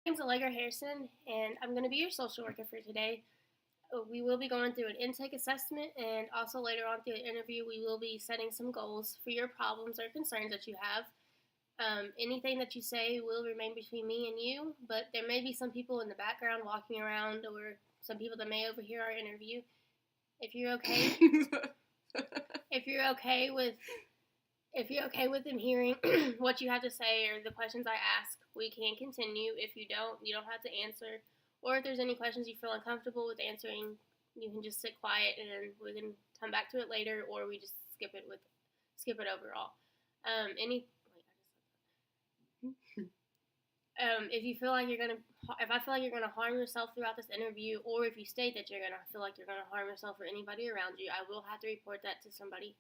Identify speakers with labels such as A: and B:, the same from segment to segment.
A: Name's Allegra Harrison, and I'm going to be your social worker for today. We will be going through an intake assessment, and also later on through the interview, we will be setting some goals for your problems or concerns that you have. Anything that you say will remain between me and you, but there may be some people in the background walking around, or some people that may overhear our interview. If you're okay, if you're okay with if you're okay with them hearing what you have to say or the questions I ask, we can continue. If you don't have to answer. Or if there's any questions you feel uncomfortable with answering, you can just sit quiet and then we can come back to it later, or we just skip it overall. Any if you feel like if I feel like you're gonna harm yourself throughout this interview, or if you state that you're gonna feel like you're gonna harm yourself or anybody around you, I will have to report that to somebody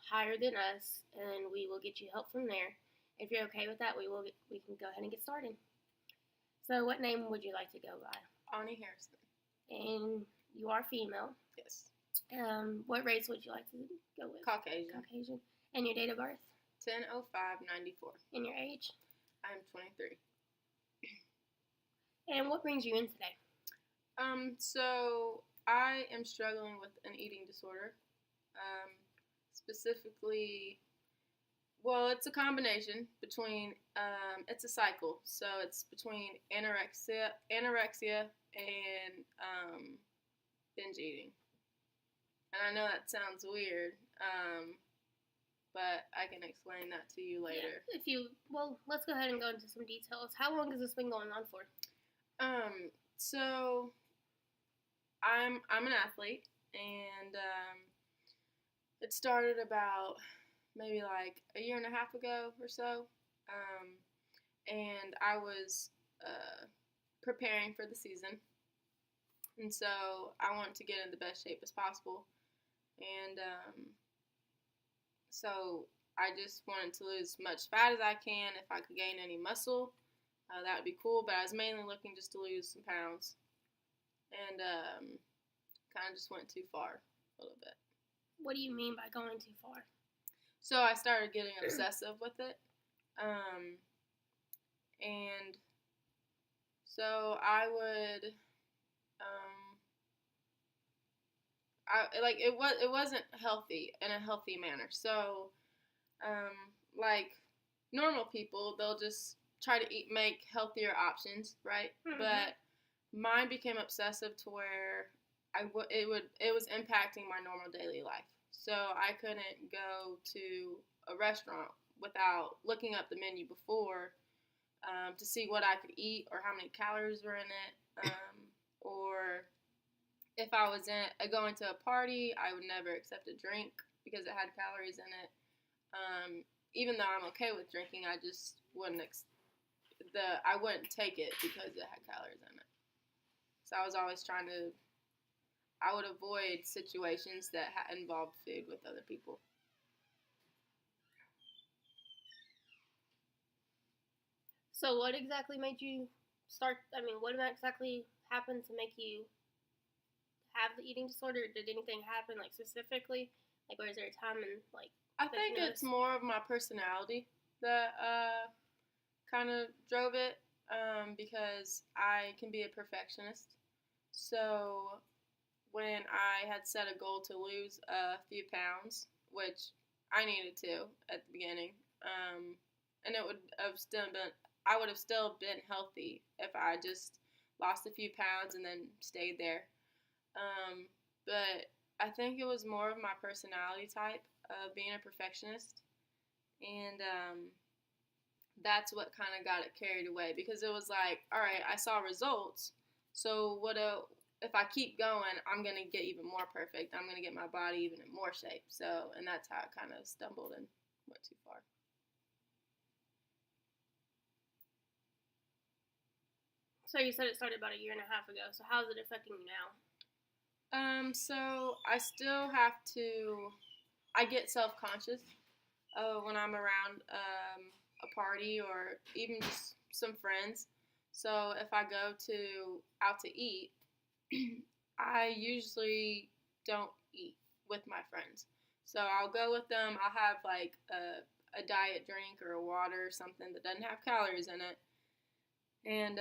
A: higher than us, and we will get you help from there. If you're okay with that, we can go ahead and get started. So, what name would you like to go by?
B: Ani Harrison.
A: And you are female.
B: Yes.
A: What race would you like to go with?
B: Caucasian.
A: Caucasian. And your date of birth?
B: 10/05/94.
A: And your age?
B: I'm 23.
A: And what brings you in today?
B: So I am struggling with an eating disorder. Specifically, well, it's a combination between, it's a cycle. So it's between anorexia and binge eating. And I know that sounds weird, but I can explain that to you later.
A: Yeah, let's go ahead and go into some details. How long has this been going on for?
B: So I'm an athlete, and it started about maybe like a year and a half ago or so, and I was preparing for the season, and so I wanted to get in the best shape as possible, and so I just wanted to lose as much fat as I can. If I could gain any muscle, that would be cool, but I was mainly looking just to lose some pounds, and kind of just went too far a little bit.
A: What do you mean by going too far?
B: So I started getting obsessive with it, and so I would, it wasn't healthy in a healthy manner. So, like normal people, they'll just try to make healthier options, right? Mm-hmm. But mine became obsessive to where it was impacting my normal daily life. So I couldn't go to a restaurant without looking up the menu before, to see what I could eat or how many calories were in it. Or if I was going to a party, I would never accept a drink because it had calories in it. Even though I'm okay with drinking, I just wouldn't I wouldn't take it because it had calories in it. So I was always I would avoid situations that involved food with other people.
A: So what exactly made you what exactly happened to make you have the eating disorder? Did anything happen, like, specifically? Like, or is there a time in, like...
B: I think it's more of my personality that kind of drove it, because I can be a perfectionist. So when I had set a goal to lose a few pounds, which I needed to at the beginning, and I would have still been healthy if I just lost a few pounds and then stayed there. But I think it was more of my personality type of being a perfectionist, and that's what kind of got it carried away, because it was like, all right, I saw results, so if I keep going, I'm going to get even more perfect. I'm going to get my body even in more shape. So, and that's how I kind of stumbled and went too far.
A: So you said it started about a year and a half ago. So how is it affecting you now?
B: So I still have to, I get self-conscious when I'm around a party or even just some friends. So if I go out to eat, I usually don't eat with my friends. So I'll go with them. I'll have like a diet drink or a water or something that doesn't have calories in it. and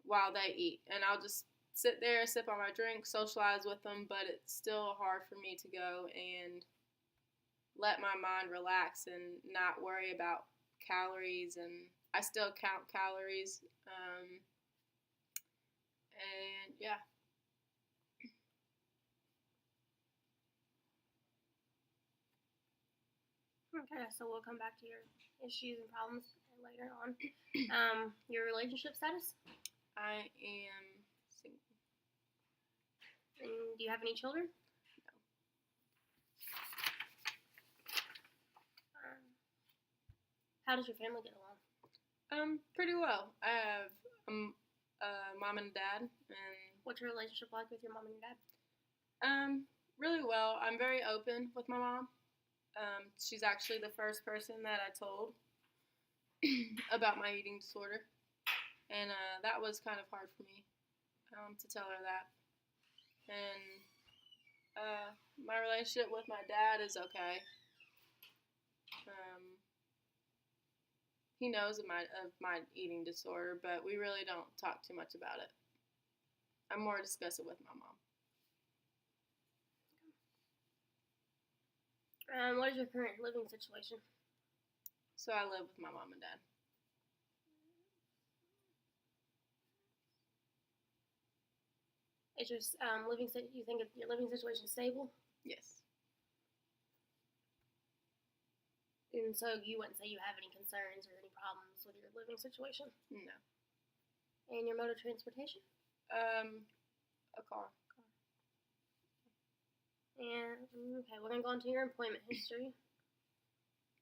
B: while they eat, and I'll just sit there, sip on my drink, socialize with them, but it's still hard for me to go and let my mind relax and not worry about calories, and I still count calories, and yeah.
A: Okay, so we'll come back to your issues and problems later on. Your relationship status?
B: I am single.
A: And do you have any children? How does your family get along?
B: Pretty well. I have a mom and dad, and
A: what's your relationship like with your mom and your dad?
B: Really well. I'm very open with my mom. She's actually the first person that I told about my eating disorder, and that was kind of hard for me to tell her that. And my relationship with my dad is okay. He knows of my eating disorder, but we really don't talk too much about it. I more discuss it with my mom.
A: What is your current living situation?
B: So I live with my mom and dad.
A: Is your you think your living situation stable?
B: Yes.
A: And so you wouldn't say you have any concerns or any problems with your living situation?
B: No.
A: And your mode of transportation?
B: A car.
A: And okay, we're gonna go into your employment history.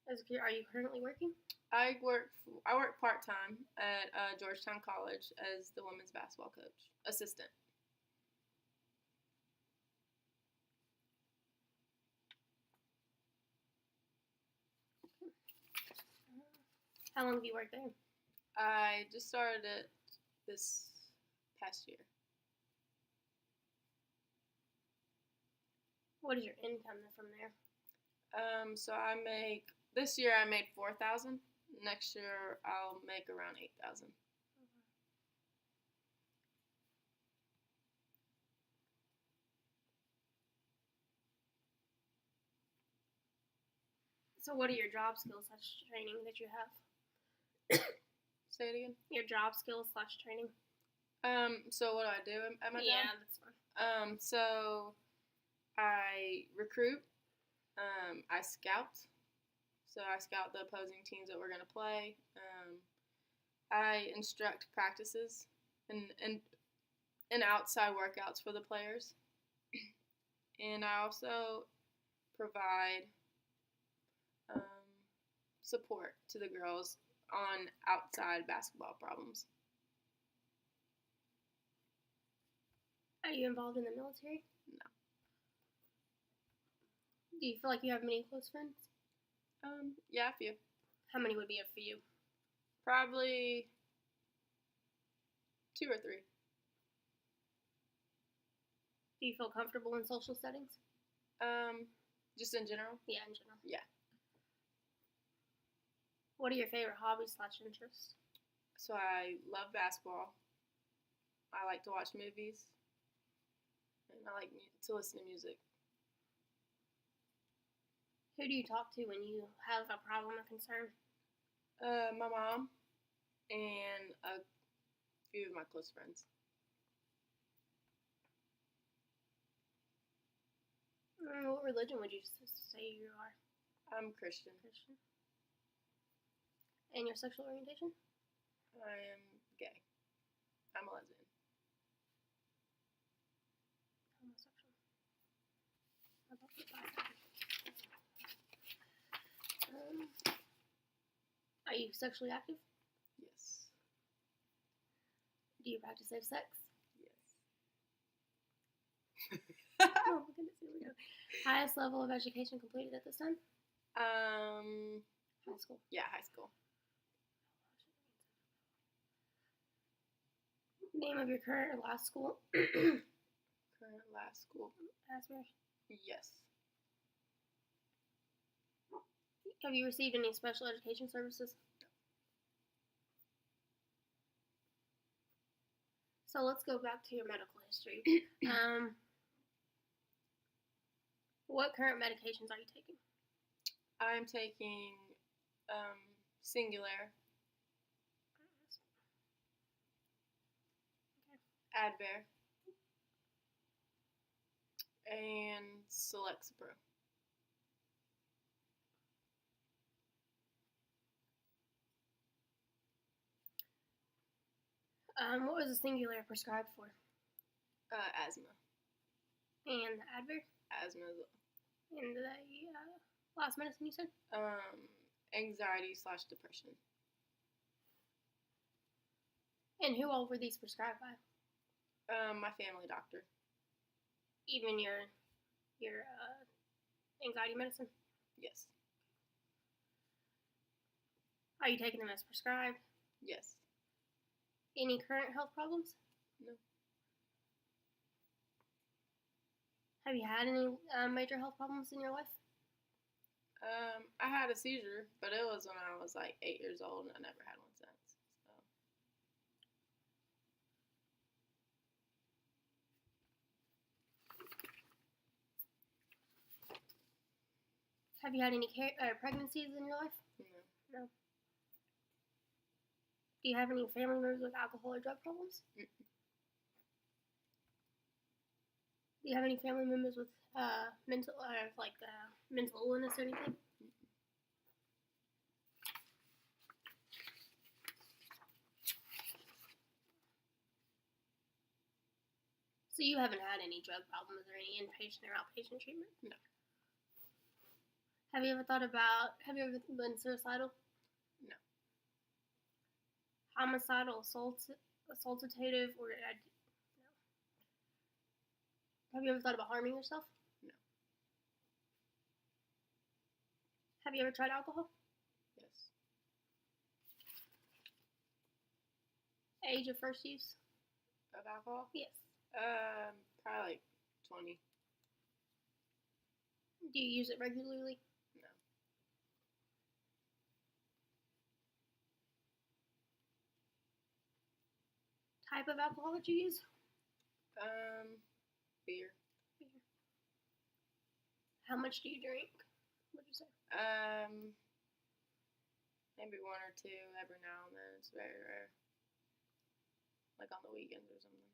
A: Are you currently working?
B: I work part time at Georgetown College as the women's basketball coach assistant.
A: How long have you worked there?
B: I just started it this past year.
A: What is your income from there?
B: So this year I made $4,000. Next year I'll make around $8,000.
A: So what are your job skills / training that you have?
B: Say it again.
A: Your job skills / training.
B: So what do I do at my job?
A: Yeah, that's fine.
B: So I recruit. I scout. So I scout the opposing teams that we're going to play. I instruct practices and outside workouts for the players. And I also provide support to the girls on outside basketball problems.
A: Are you involved in the military?
B: No.
A: Do you feel like you have many close friends?
B: Yeah, a few.
A: How many would be a few?
B: Probably 2 or 3.
A: Do you feel comfortable in social settings?
B: Just in general?
A: Yeah, in general.
B: Yeah.
A: What are your favorite hobbies / interests?
B: So I love basketball. I like to watch movies. And I like to listen to music.
A: Who do you talk to when you have a problem or concern?
B: My mom and a few of my close friends.
A: What religion would you say you are?
B: I'm Christian.
A: Christian. And your sexual orientation?
B: I am gay. I'm a lesbian.
A: Homosexual. Are you sexually active?
B: Yes.
A: Do you practice safe sex?
B: Yes.
A: Oh my goodness, here we go. Highest level of education completed at this time? High school.
B: Yeah, high school.
A: Name of your current or last school?
B: Current last school.
A: Asbury.
B: Yes.
A: Have you received any special education services? So let's go back to your medical history. What current medications are you taking?
B: I'm taking Singular, Advair, and Selexipro.
A: What was the Singular prescribed for?
B: Asthma.
A: And the Advair?
B: Asthma as well.
A: And the last medicine you said?
B: Anxiety/depression.
A: And who all were these prescribed by?
B: My family doctor.
A: Even your anxiety medicine?
B: Yes.
A: Are you taking them as prescribed?
B: Yes.
A: Any current health problems?
B: No.
A: Have you had any major health problems in your life?
B: I had a seizure, but it was when I was like 8 years old, and I never had one since. So.
A: Have you had any pregnancies in your life?
B: No.
A: No. Do you have any family members with alcohol or drug problems?
B: Mm-mm.
A: Do you have any family members with mental illness or anything? So you haven't had any drug problems or any inpatient or outpatient treatment?
B: No.
A: Have you ever been suicidal?
B: No.
A: Homicidal, assaultative, or no? Have you ever thought about harming yourself?
B: No.
A: Have you ever tried alcohol?
B: Yes.
A: Age of first use?
B: Of alcohol?
A: Yes.
B: Probably like 20.
A: Do you use it regularly?
B: No.
A: Type of alcohol that you use?
B: Beer.
A: How much do you drink? What'd you say?
B: Maybe one or two every now and then. It's very rare. Like on the weekends or something.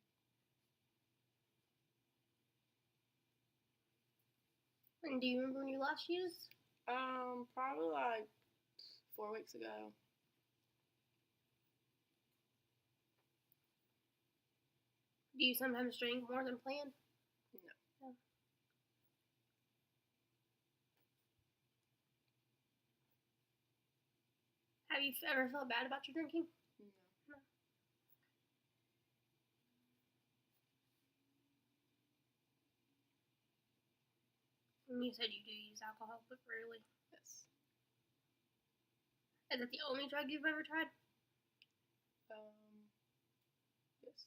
A: And do you remember when you last used?
B: Probably like 4 weeks ago.
A: Do you sometimes drink more than planned?
B: No.
A: Have you ever felt bad about your drinking?
B: No.
A: And you said you do use alcohol, but rarely.
B: Yes.
A: Is it the only drug you've ever tried?
B: Yes.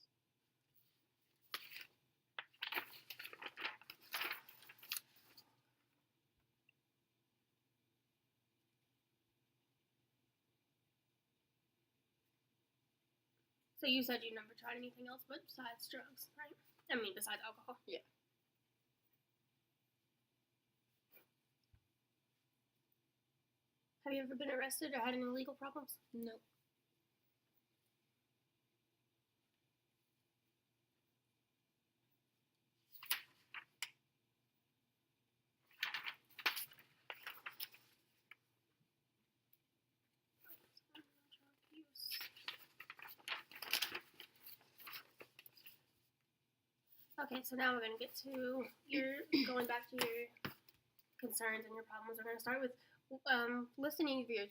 A: So you said you never tried anything else but besides drugs, right? I mean, besides alcohol.
B: Yeah.
A: Have you ever been arrested or had any legal problems?
B: No.
A: Okay, so now we're going to get to going back to your concerns and your problems. We're going to start with listening to your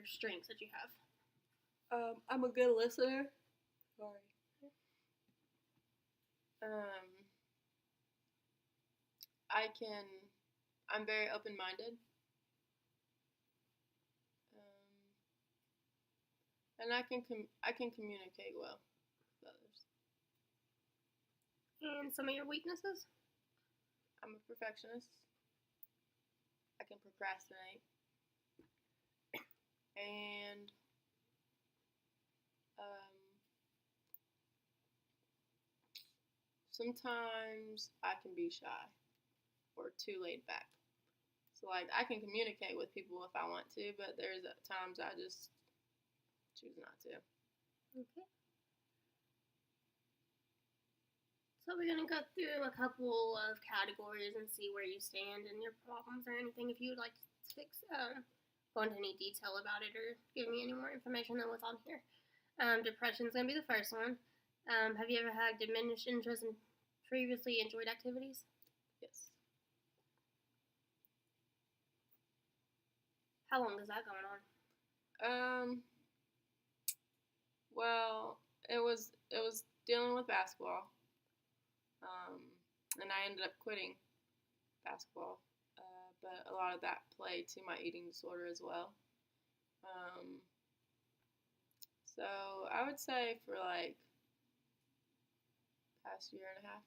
A: strengths that you have.
B: I'm a good listener. Sorry. I'm very open-minded. And I can communicate well with others.
A: And some of your weaknesses?
B: I'm a perfectionist. I can procrastinate. And sometimes I can be shy or too laid back. So, like, I can communicate with people if I want to, but there's times I just choose not to.
A: Okay. So we're going to go through a couple of categories and see where you stand and your problems or anything. If you would like to go into any detail about it or give me any more information than what's on here. Depression is going to be the first one. Have you ever had diminished interest in previously enjoyed activities?
B: Yes.
A: How long is that going on?
B: Well, it was dealing with basketball. And I ended up quitting basketball, but a lot of that played to my eating disorder as well. So I would say for like past year and a half.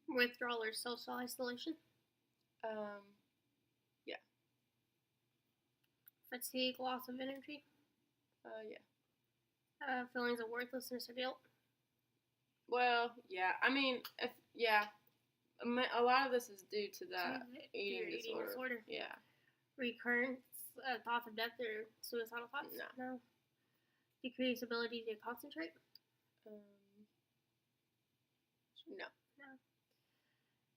A: Withdrawal or social isolation?
B: Yeah.
A: Fatigue, loss of energy?
B: Yeah.
A: Feelings of worthlessness or guilt?
B: Well, yeah. I mean, a lot of this is due to that eating disorder. Yeah.
A: Recurrent thoughts of death or suicidal thoughts?
B: No.
A: Decreased ability to concentrate?
B: No.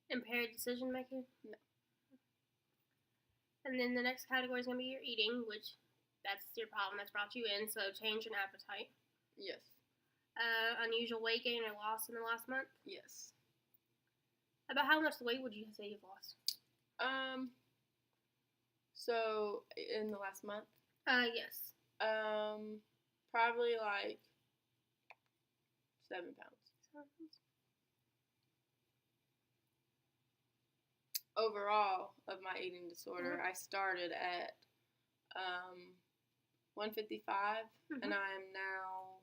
A: Impaired decision making?
B: No.
A: And then the next category is going to be your eating, which that's your problem that's brought you in. So change in appetite.
B: Yes.
A: Unusual weight gain or loss in the last month?
B: Yes.
A: About how much weight would you say you've lost?
B: So in the last month?
A: Yes.
B: Probably like 7 pounds. Overall of my eating disorder, I started at 155, and I am now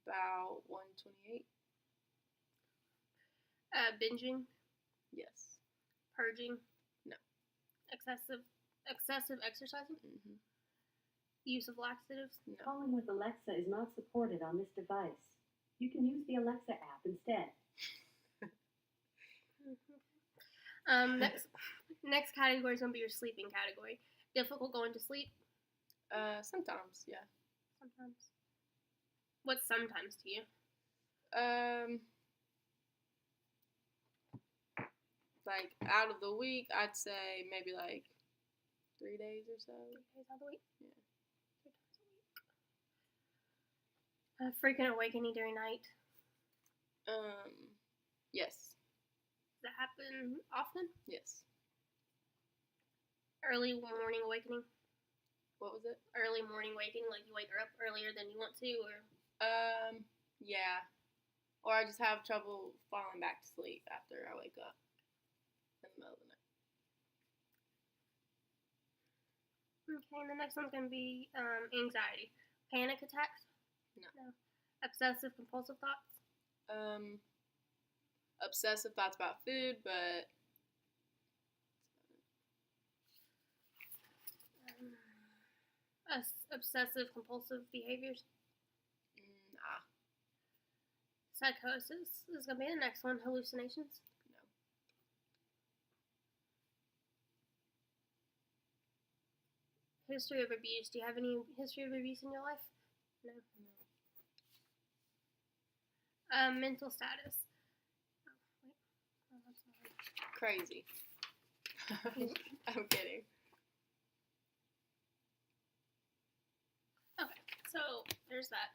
B: about 128.
A: Binging?
B: Yes.
A: Purging?
B: No.
A: Excessive exercising?
B: Mm-hmm.
A: Use of laxatives?
B: No.
C: Calling with Alexa is not supported on this device. You can use the Alexa app instead.
A: Next category is going to be your sleeping category. Difficult going to sleep?
B: Sometimes, yeah.
A: Sometimes. What's sometimes to you?
B: Like out of the week, I'd say maybe like 3 days or so.
A: 3 days out of the week?
B: Yeah.
A: 3 times a week. Frequent awakening during night?
B: Yes.
A: Does that happen often?
B: Yes.
A: Early morning awakening?
B: What was it?
A: Early morning waking, like you wake up earlier than you want to, or?
B: Yeah. Or I just have trouble falling back to sleep after I wake up in the middle of the night.
A: Okay, and the next one's going to be anxiety. Panic attacks?
B: No.
A: Obsessive compulsive thoughts?
B: Obsessive thoughts about food, but
A: obsessive compulsive behaviors?
B: Nah.
A: Psychosis is going to be the next one. Hallucinations?
B: No.
A: History of abuse. Do you have any history of abuse in your life? No. Mental status. Oh, that's not
B: Crazy. I'm kidding.
A: Okay, so there's that.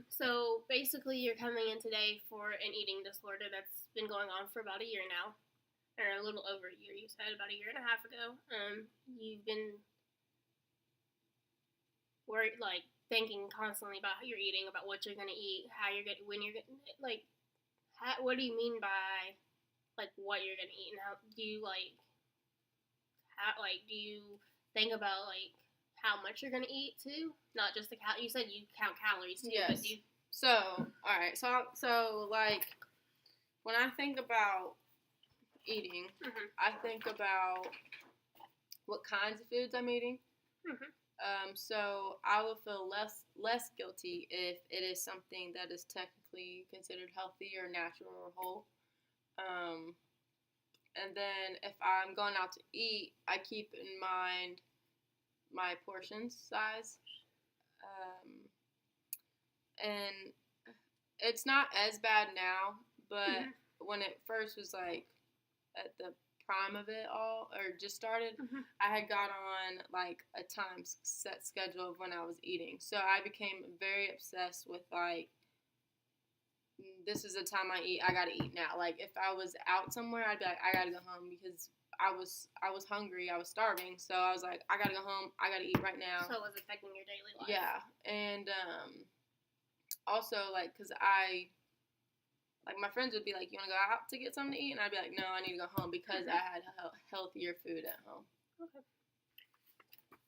A: So basically you're coming in today for an eating disorder that's been going on for about a year now, or a little over a year. You said about a year and a half ago. You've been worried, like thinking constantly about how you're eating, about what you're gonna eat, how you're gonna, when you're gonna, like, what do you mean by like what you're gonna eat, and how do you do you think about like how much you're gonna eat too? Not just the you said you count calories too.
B: Yes.
A: But you...
B: So, all right. So like when I think about eating, I think about what kinds of foods I'm eating. So I will feel less guilty if it is something that is technically considered healthy or natural or whole. And then if I'm going out to eat, I keep in mind my portion size. And it's not as bad now, but when it first was like at the prime of it all, or just started, I had got on like a time set schedule of when I was eating. So I became very obsessed with like, this is the time I eat. I gotta eat now. Like if I was out somewhere, I'd be like, I gotta go home because I was hungry. I was starving. So I was like, I gotta go home. I gotta eat right now.
A: So it was affecting your daily life.
B: Yeah, and also like, cause my friends would be like, you wanna go out to get something to eat? And I'd be like, no, I need to go home because I had healthier food at home.
A: Okay.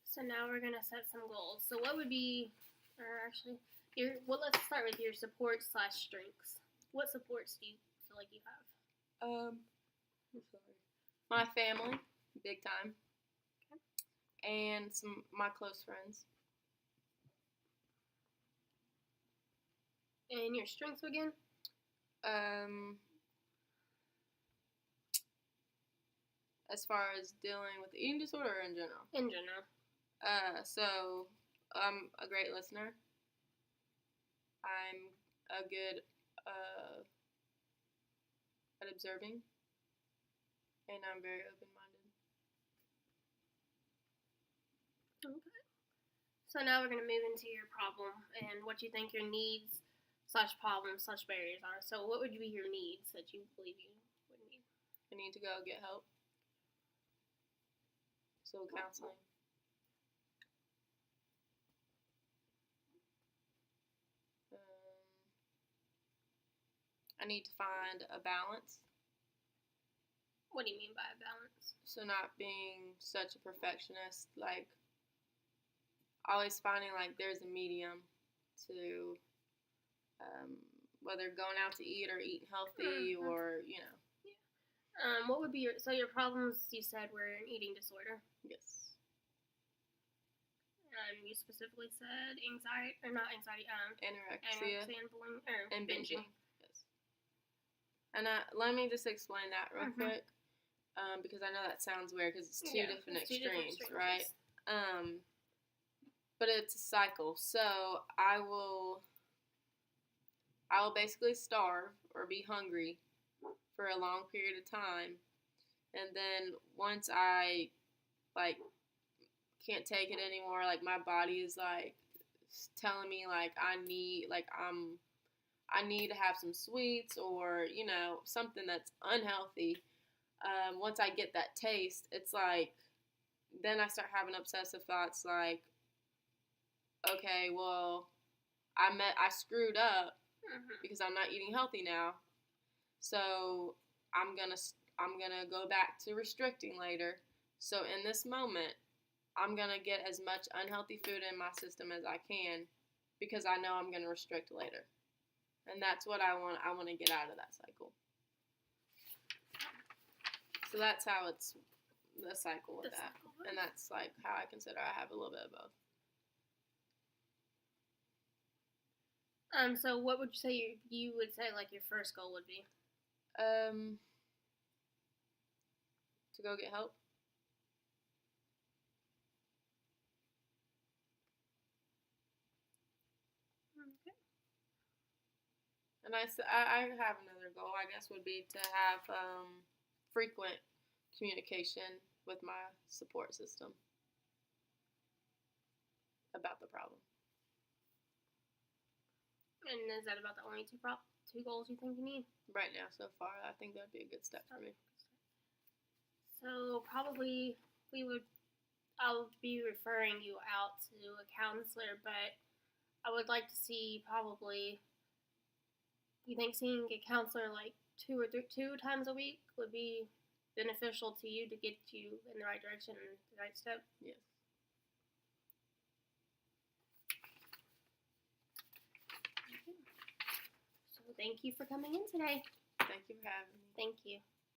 A: So now we're gonna set some goals. So what would be, or actually, let's start with your support/strengths. What supports do you feel like you have?
B: I'm sorry. My family, big time. Okay. And my close friends.
A: And your strengths again?
B: As far as dealing with the eating disorder or in general?
A: In general.
B: So I'm a great listener. I'm a good at observing, and I'm very open-minded.
A: Okay. So now we're going to move into your problem and what you think your needs/problems/barriers are. So what would be your needs that you believe you would need?
B: I need to go get help. So counseling. I need to find a balance.
A: What do you mean by a balance?
B: So not being such a perfectionist, like always finding like there's a medium to whether going out to eat or eating healthy or, you know.
A: Yeah. What would be your problems you said were an eating disorder?
B: Yes.
A: You specifically said anxiety, or not anxiety,
B: anorexia
A: and binging.
B: Yes. And let me just explain that real quick, because I know that sounds weird because it's two different extremes, right? But it's a cycle. So I will basically starve or be hungry for a long period of time, and then once I like can't take it anymore, like my body is like telling me like I need to have some sweets or, you know, something that's unhealthy. Once I get that taste, it's like then I start having obsessive thoughts like, okay, well, I screwed up because I'm not eating healthy now, so I'm gonna go back to restricting later. So in this moment, I'm gonna get as much unhealthy food in my system as I can because I know I'm gonna restrict later, and that's what I want. I want to get out of that cycle. So that's how it's the cycle with that, and that's like how I consider I have a little bit of both.
A: So what would you say you would say like your first goal would be?
B: To go get help.
A: Okay.
B: And I have another goal, I guess, would be to have frequent communication with my support system about the problem.
A: And is that about the only two goals you think you need?
B: Right now, so far, I think that'd be a good step for me.
A: So probably I'll be referring you out to a counselor, but I would like to see probably, you think seeing a counselor like two times a week would be beneficial to you to get you in the right direction and the right step?
B: Yes.
A: So thank you for coming in today.
B: Thank you for having me.
A: Thank you.